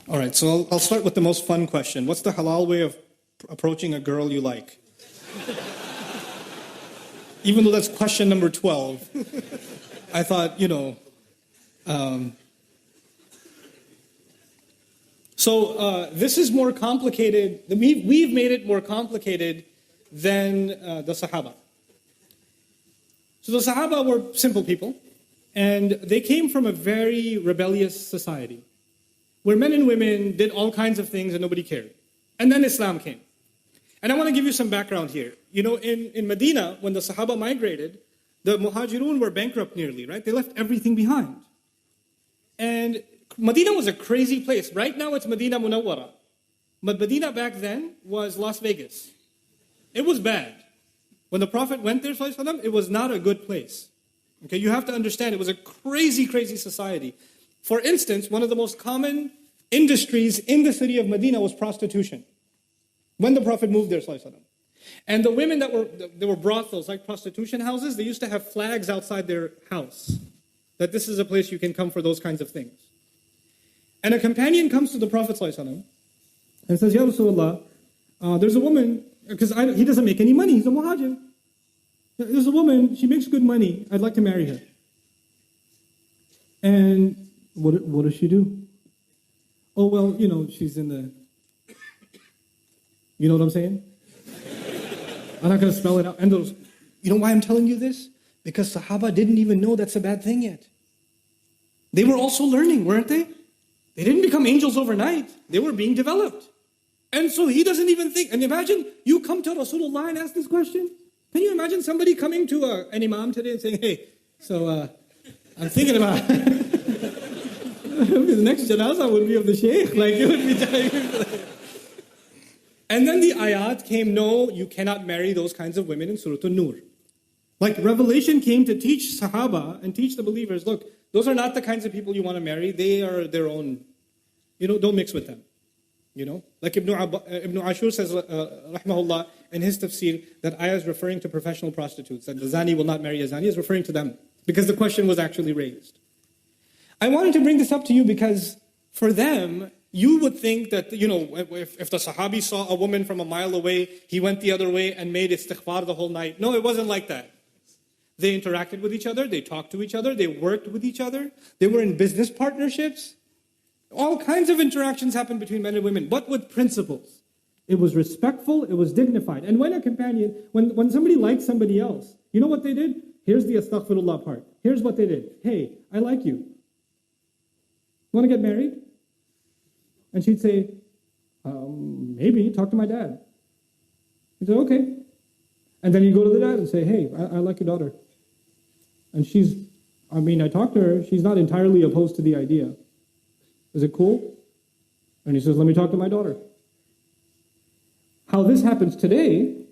All right, so I'll start with the most fun question. What's the halal way of approaching a girl you like? Even though that's question number 12, I thought, this is more complicated. We've made it more complicated than the Sahaba. So the Sahaba were simple people, and they came from a very rebellious society, where men and women did all kinds of things and nobody cared. And then Islam came. And I want to give you some background here. In Medina, when the Sahaba migrated, the Muhajirun were bankrupt nearly, right? They left everything behind. And Medina was a crazy place. Right now it's Medina Munawwara. But Medina back then was Las Vegas. It was bad. When the Prophet went there, it was not a good place. Okay, you have to understand, it was a crazy, crazy society. For instance, one of the most common industries in the city of Medina was prostitution. When the Prophet moved there, and the women there were brothels, like prostitution houses, they used to have flags outside their house, that this is a place you can come for those kinds of things. And a companion comes to the Prophet and says, Ya Rasulullah, there's a woman, because he doesn't make any money, he's a muhajir. There's a woman, she makes good money, I'd like to marry her. And what does she do? Oh, well, she's in the... You know what I'm saying? I'm not going to spell it out. And you know why I'm telling you this? Because Sahaba didn't even know that's a bad thing yet. They were also learning, weren't they? They didn't become angels overnight. They were being developed. And so he doesn't even think. And imagine you come to Rasulullah and ask this question. Can you imagine somebody coming to an imam today and saying, hey, so I'm thinking about the next janazah would be of the sheikh. Like, it would be... And then the ayat came, no, you cannot marry those kinds of women in Surah An-Nur. Like, revelation came to teach Sahaba and teach the believers, look, those are not the kinds of people you want to marry. They are their own. Don't mix with them. Like Ibn Ashur says, rahmahullah, in his tafsir, that ayah is referring to professional prostitutes, that the zani will not marry a zani is referring to them, because the question was actually raised. I wanted to bring this up to you because for them, you would think that, if the Sahabi saw a woman from a mile away, he went the other way and made istighfar the whole night. No, it wasn't like that. They interacted with each other, they talked to each other, they worked with each other, they were in business partnerships. All kinds of interactions happened between men and women, but with principles. It was respectful, it was dignified. And when a companion, when somebody liked somebody else, you know what they did? Here's the astaghfirullah part. Here's what they did. Hey, I like you. Want to get married? And she'd say, maybe, talk to my dad. He'd say, okay. And then you go to the dad and say, hey, I like your daughter. And I talked to her, she's not entirely opposed to the idea. Is it cool? And he says, let me talk to my daughter. How this happens today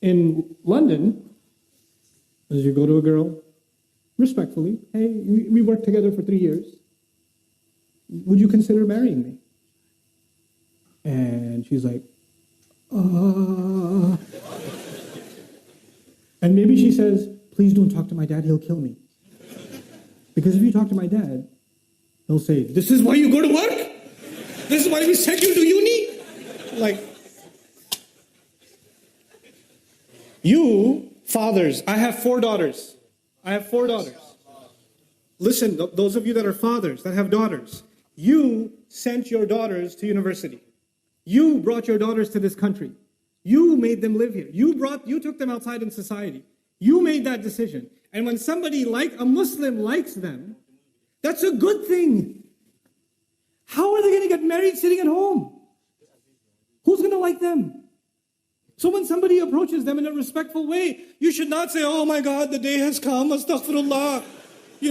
in London is you go to a girl, respectfully, hey, we worked together for 3 years. Would you consider marrying me? And she's like, And maybe she says, please don't talk to my dad, he'll kill me. Because if you talk to my dad, he'll say, this is why you go to work? This is why we sent you to uni? Like, you fathers, I have 4 daughters. Listen, those of you that are fathers, that have daughters, you sent your daughters to university. You brought your daughters to this country. You made them live here. You took them outside in society. You made that decision. And when somebody a Muslim likes them, that's a good thing. How are they going to get married sitting at home? Who's going to like them? So when somebody approaches them in a respectful way, you should not say, oh my God, the day has come, astaghfirullah. Ye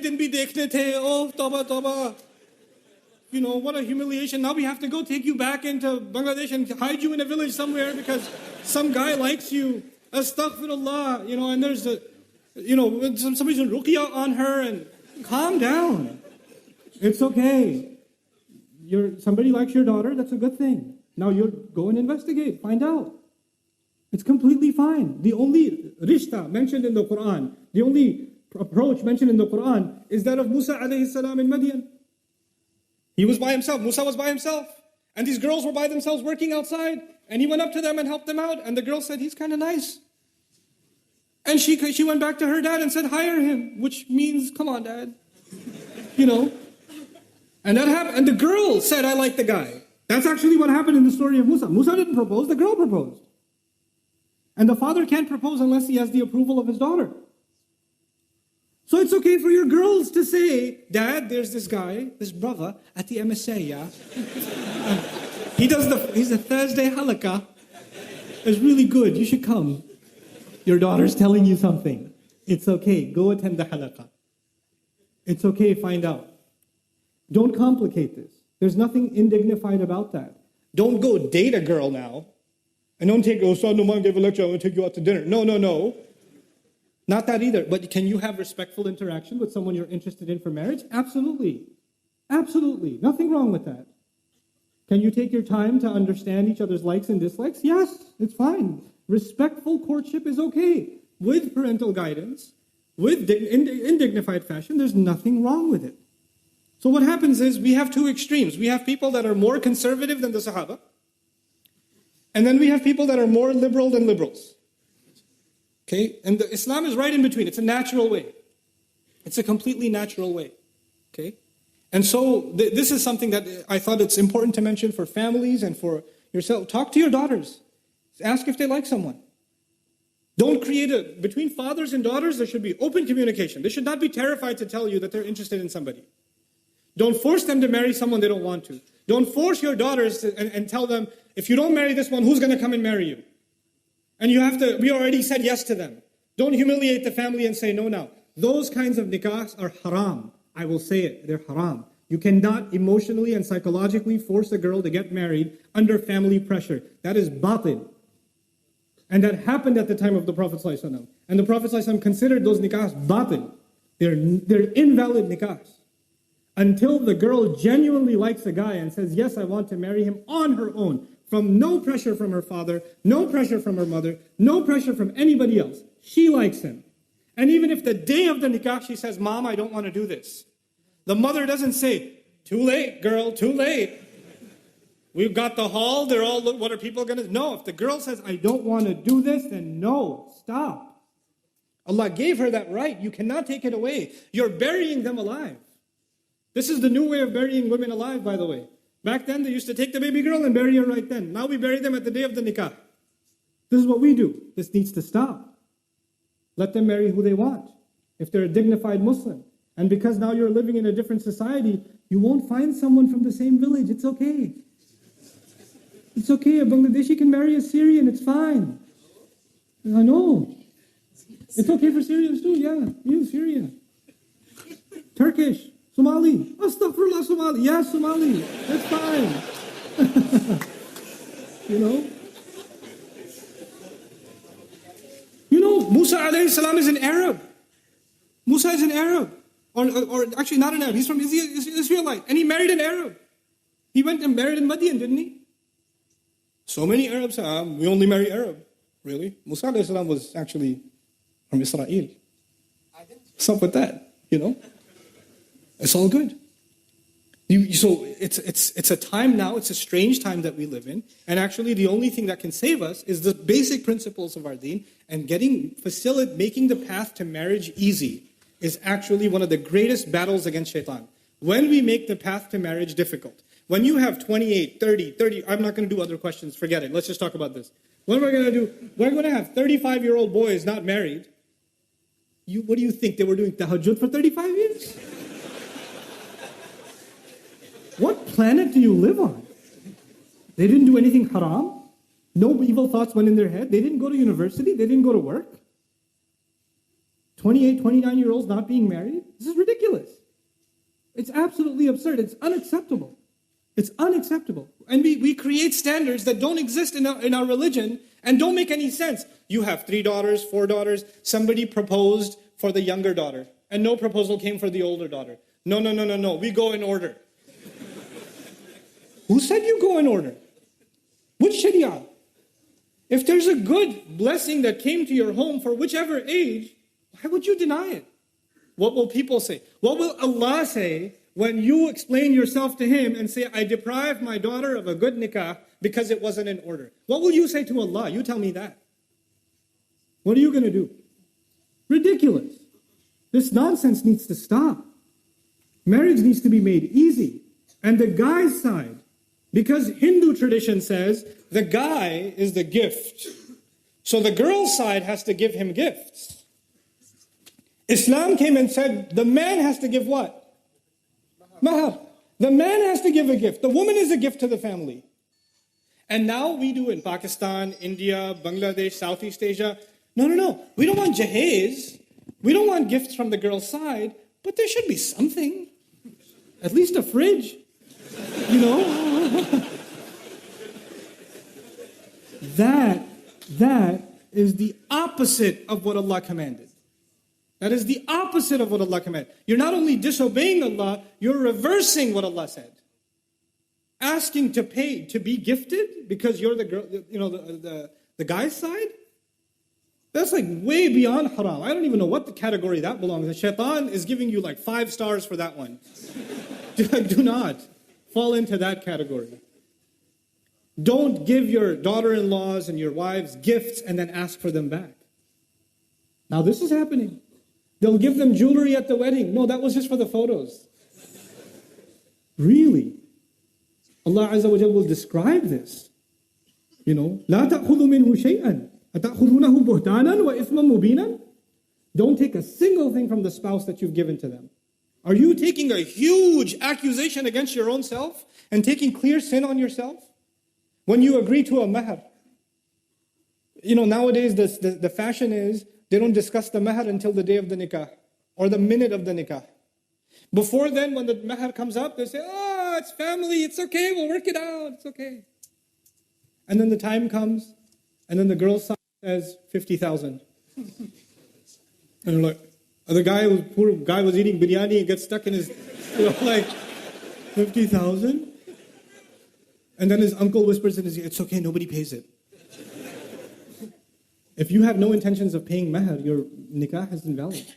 din bhi dekhne the, oh, tawbah, tawbah. What a humiliation. Now we have to go take you back into Bangladesh and hide you in a village somewhere because some guy likes you. Astaghfirullah. And there's somebody's doing ruqyah on her, and calm down. It's okay. Somebody likes your daughter, that's a good thing. Now you go and investigate, find out. It's completely fine. The only rishta mentioned in the Quran, the only approach mentioned in the Quran is that of Musa alayhi salam in Madian. He was by himself. Musa was by himself. And these girls were by themselves working outside. And he went up to them and helped them out. And the girl said, he's kind of nice. And she went back to her dad and said, hire him. Which means, come on, dad. You know. And that happened. And the girl said, I like the guy. That's actually what happened in the story of Musa. Musa didn't propose. The girl proposed. And the father can't propose unless he has the approval of his daughter. So it's okay for your girls to say, Dad, there's this guy, this brother at the MSA, yeah? He's a Thursday halakah. It's really good. You should come. Your daughter's telling you something. It's okay. Go attend the halakah. It's okay. Find out. Don't complicate this. There's nothing indignified about that. Don't go date a girl now. And don't take, Noman gave a lecture, I'm going to take you out to dinner. No. Not that either. But can you have respectful interaction with someone you're interested in for marriage? Absolutely. Absolutely. Nothing wrong with that. Can you take your time to understand each other's likes and dislikes? Yes, it's fine. Respectful courtship is okay. With parental guidance, in dignified fashion, there's nothing wrong with it. So what happens is we have two extremes. We have people that are more conservative than the Sahaba. And then we have people that are more liberal than liberals. Okay? And Islam is right in between. It's a natural way. It's a completely natural way. Okay? And so this is something that I thought it's important to mention for families and for yourself. Talk to your daughters. Ask if they like someone. Don't create between fathers and daughters, there should be open communication. They should not be terrified to tell you that they're interested in somebody. Don't force them to marry someone they don't want to. Don't force your daughters and tell them, if you don't marry this one, who's going to come and marry you? And we already said yes to them. Don't humiliate the family and say no now. Those kinds of nikahs are haram. I will say it, they're haram. You cannot emotionally and psychologically force a girl to get married under family pressure. That is batil. And that happened at the time of the Prophet ﷺ. And the Prophet ﷺ considered those nikahs batil. They're invalid nikahs. Until the girl genuinely likes a guy and says, yes, I want to marry him on her own. From no pressure from her father, no pressure from her mother, no pressure from anybody else. She likes him. And even if the day of the nikah she says, Mom, I don't want to do this. The mother doesn't say, too late, girl, too late. We've got the hall, they're all, what are people going to... No, if the girl says, I don't want to do this, then no, stop. Allah gave her that right. You cannot take it away. You're burying them alive. This is the new way of burying women alive, by the way. Back then, they used to take the baby girl and bury her right then. Now we bury them at the day of the nikah. This is what we do. This needs to stop. Let them marry who they want, if they're a dignified Muslim. And because now you're living in a different society, you won't find someone from the same village. It's okay. It's okay. A Bangladeshi can marry a Syrian. It's fine. I know. It's okay for Syrians too. Yeah, you, Syria. Turkish. Somali. Astaghfirullah, Somali. Yeah, Somali. That's fine. Musa alayhi salam is an Arab. Musa is an Arab. Or actually not an Arab. He's from Israelite. And he married an Arab. He went and married in Madian, didn't he? So many Arabs, we only marry Arab. Really? Musa alayhi salam was actually from Israel. What's up with that? It's all good. So it's a time now, it's a strange time that we live in. And actually the only thing that can save us is the basic principles of our deen. And making the path to marriage easy is actually one of the greatest battles against shaitan. When we make the path to marriage difficult. When you have 28, 30, I'm not going to do other questions, forget it. Let's just talk about this. What are we going to do? We're going to have 35-year-old boys not married. What do you think? They were doing tahajjud for 35 years? What planet do you live on? They didn't do anything haram. No evil thoughts went in their head. They didn't go to university. They didn't go to work. 28, 29-year-olds not being married? This is ridiculous. It's absolutely absurd. It's unacceptable. It's unacceptable. And we create standards that don't exist in our religion and don't make any sense. You have 3 daughters, 4 daughters. Somebody proposed for the younger daughter, and no proposal came for the older daughter. No. We go in order. Who said you go in order? Which Sharia? If there's a good blessing that came to your home for whichever age, why would you deny it? What will people say? What will Allah say when you explain yourself to him and say, I deprived my daughter of a good nikah because it wasn't in order? What will you say to Allah? You tell me that. What are you going to do? Ridiculous. This nonsense needs to stop. Marriage needs to be made easy. And the guy's side, because Hindu tradition says the guy is the gift, so the girl's side has to give him gifts. Islam came and said the man has to give what? Mahar. The man has to give a gift. The woman is a gift to the family. And now we do in Pakistan, India, Bangladesh, Southeast Asia. No. We don't want jahez. We don't want gifts from the girl's side, but there should be something. At least a fridge. You know? That is the opposite of what Allah commanded. That is the opposite of what Allah commanded. You're not only disobeying Allah, you're reversing what Allah said. Asking to pay, to be gifted because you're the girl, you know, the guy's side? That's like way beyond haram. I don't even know what the category that belongs in. Shaitan is giving you like 5 stars for that one. Do not fall into that category. Don't give your daughter-in-laws and your wives gifts and then ask for them back. Now this is happening. They'll give them jewelry at the wedding. No, that was just for the photos. Really? Allah Azza wa Jalla will describe this. You know, لا تأخذوا منه شيئا أتأخذونه بهتانا وإثما مبينا. Don't take a single thing from the spouse that you've given to them. Are you taking a huge accusation against your own self and taking clear sin on yourself? When you agree to a mahar. You know, nowadays the fashion is they don't discuss the mahar until the day of the nikah or the minute of the nikah. Before then, when the mahar comes up, they say, oh, it's family, it's okay, we'll work it out, it's okay. And then the time comes, and then the girl's side says 50,000. And you're like, poor guy was eating biryani and gets stuck in his, like, 50,000? And then his uncle whispers in his ear, it's okay, nobody pays it. If you have no intentions of paying mahar, your nikah is invalid.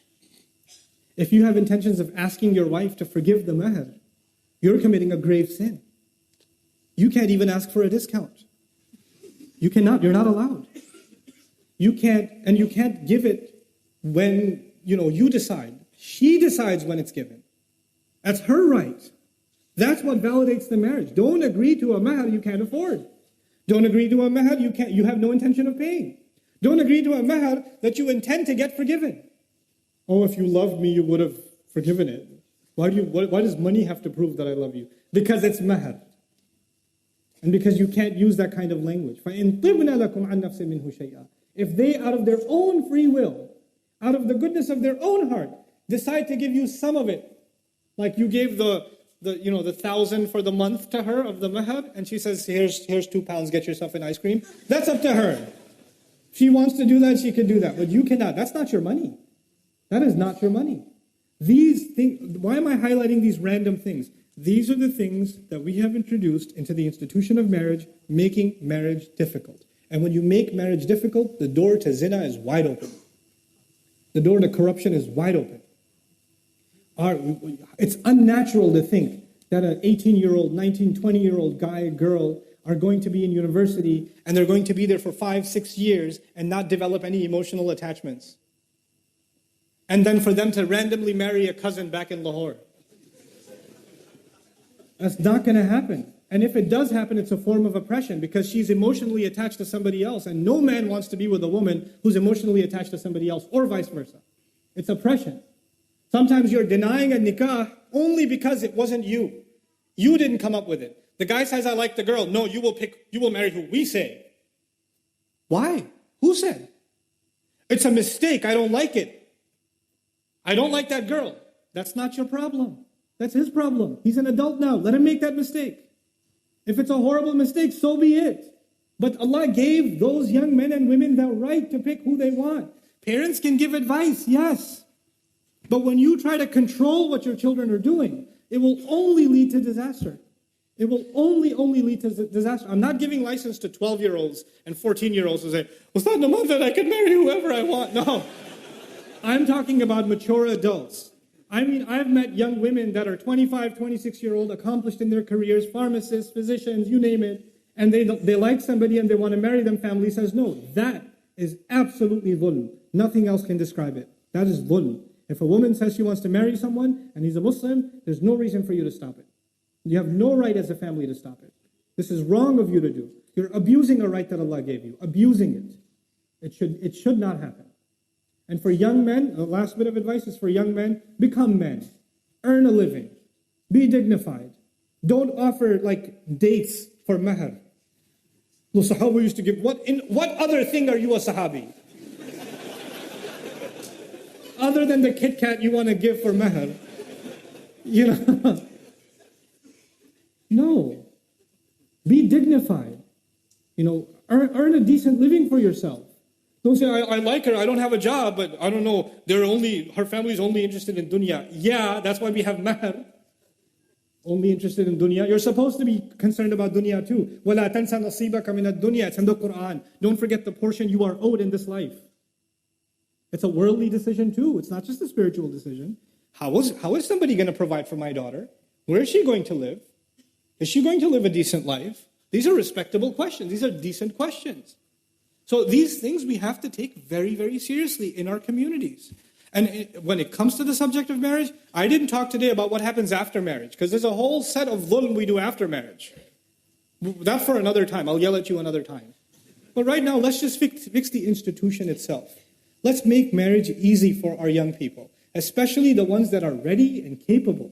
If you have intentions of asking your wife to forgive the mahar, you're committing a grave sin. You can't even ask for a discount. You cannot, you're not allowed. You can't give it when, you decide. She decides when it's given. That's her right. That's what validates the marriage. Don't agree to a mahar you can't afford. Don't agree to a mahar you have no intention of paying. Don't agree to a mahar that you intend to get forgiven. Oh, if you loved me, you would have forgiven it. Why does money have to prove that I love you? Because it's mahar. And because you can't use that kind of language. فَإِن طِبْنَ لَكُمْ عَنْ نَفْسٍ مِّنْهُ شَيْئًا. If they, out of their own free will, out of the goodness of their own heart, decide to give you some of it, like you gave the 1,000 for the month to her of the mahar, and she says, here's £2, get yourself an ice cream. That's up to her. She wants to do that, she can do that. But you cannot. That's not your money. That is not your money. These things, why am I highlighting these random things? These are the things that we have introduced into the institution of marriage, making marriage difficult. And when you make marriage difficult, the door to zina is wide open. The door to corruption is wide open. It's unnatural to think that an 18-year-old, 19, 20-year-old guy, girl are going to be in university and they're going to be there for 5-6 years and not develop any emotional attachments. And then for them to randomly marry a cousin back in Lahore. That's not going to happen. And if it does happen, it's a form of oppression because she's emotionally attached to somebody else, and no man wants to be with a woman who's emotionally attached to somebody else, or vice versa. It's oppression. Sometimes you're denying a nikah only because it wasn't you. You didn't come up with it. The guy says, I like the girl. No, you will marry who we say. Why? Who said? It's a mistake. I don't like it. I don't like that girl. That's not your problem. That's his problem. He's an adult now. Let him make that mistake. If it's a horrible mistake, so be it. But Allah gave those young men and women the right to pick who they want. Parents can give advice, yes. But when you try to control what your children are doing, it will only lead to disaster. It will only lead to disaster. I'm not giving license to 12-year-olds and 14-year-olds who say, well, it's not Noman that I can marry whoever I want. No. I'm talking about mature adults I mean, I've met young women that are 25, 26-year-old, accomplished in their careers, pharmacists, physicians, you name it, and they like somebody and they want to marry them. Family says no. That is absolutely dhulm. Nothing else can describe it. That is dhulm. If a woman says she wants to marry someone and he's a Muslim, there's no reason for you to stop it. You have no right as a family to stop it. This is wrong of you to do. You're abusing a right that Allah gave you. Abusing it. It should not happen. And for young men, the last bit of advice is for young men, become men. Earn a living. Be dignified. Don't offer like dates for mahar. The Sahaba used to give, what other thing are you a Sahabi? Other than the Kit Kat you want to give for mahar. You know. No. Be dignified. You know, earn a decent living for yourself. Don't say, I like her, I don't have a job, but I don't know, her family's only interested in dunya. Yeah, that's why we have mahar. Only interested in dunya. You're supposed to be concerned about dunya too. وَلَا تَنْسَ نَصِيبَكَ مِنَ الدُّنْيَا. It's in the Quran. Don't forget the portion you are owed in this life. It's a worldly decision too. It's not just a spiritual decision. How is somebody going to provide for my daughter? Where is she going to live? Is she going to live a decent life? These are respectable questions. These are decent questions. So these things we have to take very, very seriously in our communities. And when it comes to the subject of marriage, I didn't talk today about what happens after marriage, because there's a whole set of dhulm we do after marriage. That for another time. I'll yell at you another time. But right now, let's just fix the institution itself. Let's make marriage easy for our young people, especially the ones that are ready and capable.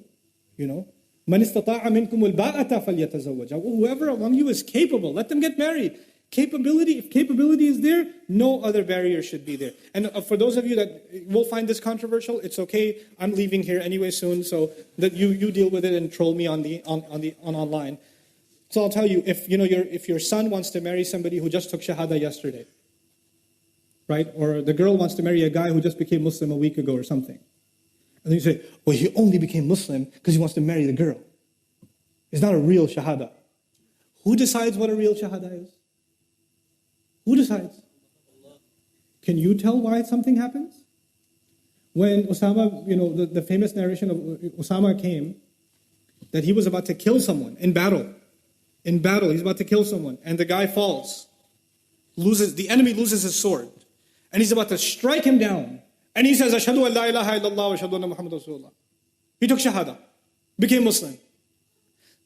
You know, مَنِ اسْتَطَاعَ مِنْكُمُ الْبَاءَةَ فَلْيَتَزَوَّجْ. Whoever among you is capable, let them get married. If capability is there, no other barrier should be there. And for those of you that will find this controversial, it's okay. I'm leaving here anyway soon, so that you deal with it and troll me on online. So I'll tell you, if your son wants to marry somebody who just took shahada yesterday, right? Or the girl wants to marry a guy who just became Muslim a week ago or something. And then you say, well, he only became Muslim because he wants to marry the girl. It's not a real shahada. Who decides what a real shahada is? Who decides? Can you tell why something happens? When Osama, the famous narration of Osama came, that he was about to kill someone in battle. In battle, he's about to kill someone. And the guy falls. The enemy loses his sword. And he's about to strike him down. And he says, Ashhadu an la ilaha illallah wa ashhadu anna Muhammad Rasulullah. He took shahada. Became Muslim.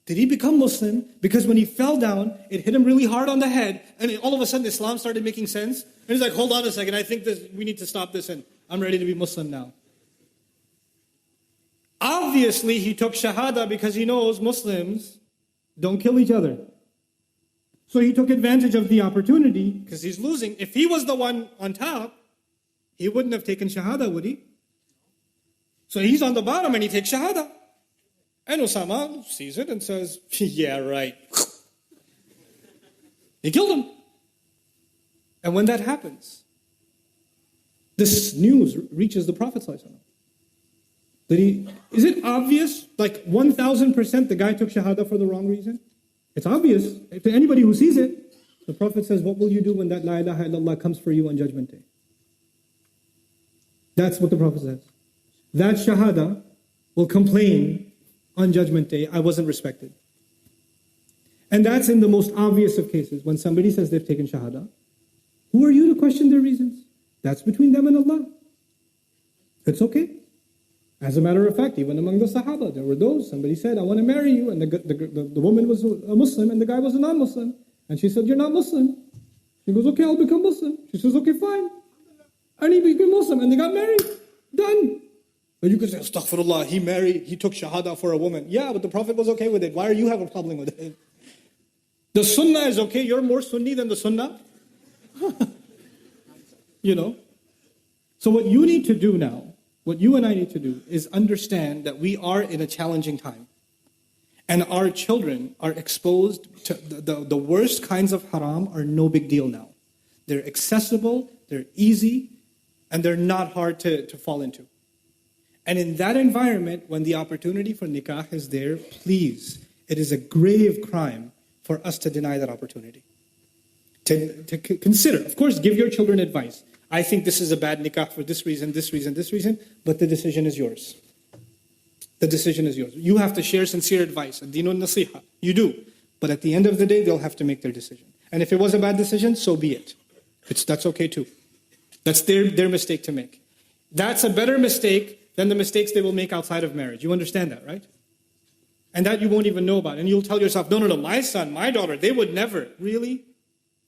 Did he become Muslim because when he fell down, it hit him really hard on the head, and all of a sudden Islam started making sense? And he's like, hold on a second, I think we need to stop this, and I'm ready to be Muslim now. Obviously, he took shahada because he knows Muslims don't kill each other. So he took advantage of the opportunity because he's losing. If he was the one on top, he wouldn't have taken shahada, would he? So he's on the bottom and he takes shahada. And Osama sees it and says, yeah, right. He killed him. And when that happens, this news reaches the Prophet ﷺ. Is it obvious, like 1,000% the guy took shahada for the wrong reason? It's obvious to anybody who sees it. The Prophet says, what will you do when that la ilaha illallah comes for you on Judgment Day? That's what the Prophet says. That shahada will complain on Judgment Day, I wasn't respected. And that's in the most obvious of cases. When somebody says they've taken shahada, who are you to question their reasons? That's between them and Allah. It's okay. As a matter of fact, even among the Sahaba, there were those, somebody said, I want to marry you, and the woman was a Muslim, and the guy was a non-Muslim. And she said, you're not Muslim. He goes, okay, I'll become Muslim. She says, okay, fine. And he became Muslim, and they got married. Done. But you could say, astaghfirullah, he took shahada for a woman. Yeah, but the Prophet was okay with it. Why do you have a problem with it? The sunnah is okay. You're more Sunni than the sunnah. So what you need to do now, what you and I need to do, is understand that we are in a challenging time. And our children are exposed to the worst kinds of haram are no big deal now. They're accessible, they're easy, and they're not hard to fall into. And in that environment, when the opportunity for nikah is there, please, it is a grave crime for us to deny that opportunity. To consider, of course, give your children advice. I think this is a bad nikah for this reason, this reason, this reason, but the decision is yours. The decision is yours. You have to share sincere advice. Ad-dinun nasiha. You do. But at the end of the day, they'll have to make their decision. And if it was a bad decision, so be it. That's okay too. That's their mistake to make. That's a better mistake than the mistakes they will make outside of marriage. You understand that, right? And that you won't even know about. And you'll tell yourself, no, my son, my daughter, they would never. Really?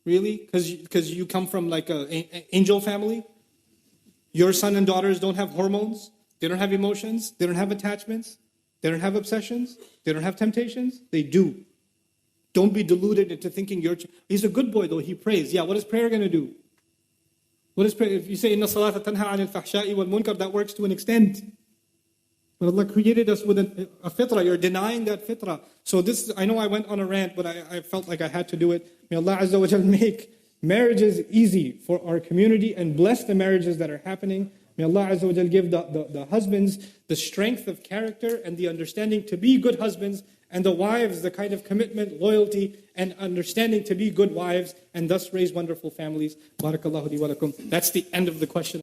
Really? Because you come from like an angel family? Your son and daughters don't have hormones? They don't have emotions? They don't have attachments? They don't have obsessions? They don't have temptations? They do. Don't be deluded into thinking he's a good boy though, he prays. Yeah, what is prayer going to do? What is prayer? If you say, Inna salata tanha anil fahsha'i wal munkar, that works to an extent. But Allah created us with a fitrah. You're denying that fitrah. So I know I went on a rant, but I felt like I had to do it. May Allah Azza wa Jal make marriages easy for our community and bless the marriages that are happening. May Allah Azza wa Jal give the husbands the strength of character and the understanding to be good husbands, and the wives the kind of commitment, loyalty, and understanding to be good wives, and thus raise wonderful families. Barakallahu li wa lakum. That's the end of the question.